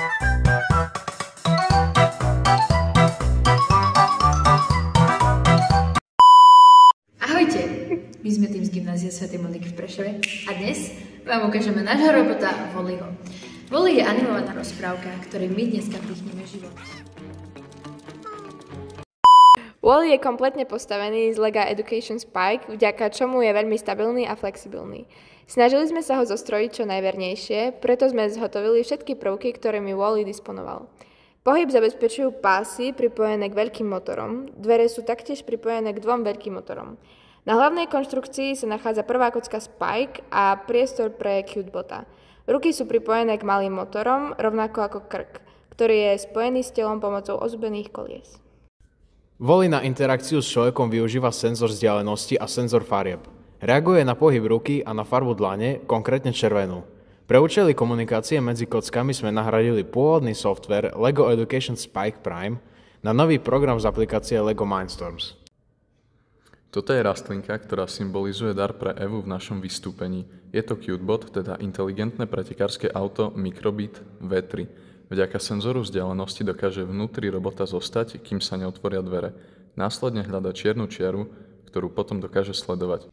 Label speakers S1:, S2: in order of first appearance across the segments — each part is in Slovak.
S1: Ahojte! My sme tým z gymnázia Svätej Moniky v Prešove a dnes vám ukážeme nášho robota Wallyho. Wally je animovaná rozprávka, ktorej my dneska vdýchneme život.
S2: Wally je kompletne postavený z Lego Education Spike, vďaka čomu je veľmi stabilný a flexibilný. Snažili sme sa ho zostrojiť čo najvernejšie, preto sme zhotovili všetky prvky, ktorými Wally disponoval. Pohyb zabezpečujú pásy pripojené k veľkým motorom, dvere sú taktiež pripojené k dvom veľkým motorom. Na hlavnej konštrukcii sa nachádza prvá kocka Spike a priestor pre Cutebota. Ruky sú pripojené k malým motorom, rovnako ako krk, ktorý je spojený s telom pomocou ozubených kolies.
S3: Wally na interakciu s človekom využíva senzor vzdialenosti a senzor farieb. Reaguje na pohyb ruky a na farbu dlane, konkrétne červenú. Pre účely komunikácie medzi kockami sme nahradili pôvodný software Lego Education Spike Prime na nový program z aplikácie Lego Mindstorms.
S4: Toto je rastlinka, ktorá symbolizuje dar pre Evu v našom vystúpení. Je to Cutebot, teda inteligentné pretekárske auto Microbit V3. Vďaka senzoru vzdialenosti dokáže vnútri robota zostať, kým sa neotvoria dvere. Následne hľada čiernu čiaru, ktorú potom dokáže sledovať.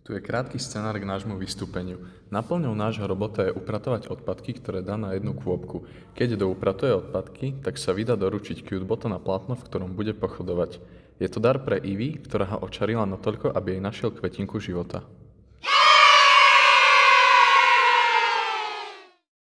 S4: Tu je krátky scenár k nášmu vystúpeniu. Naplňou nášho robota je upratovať odpadky, ktoré dá na jednu kôpku. Keď doupratuje odpadky, tak sa vydá doručiť Cutebota na plátno, v ktorom bude pochodovať. Je to dar pre Ivy, ktorá ho očarila natoľko, aby jej našiel kvetinku života.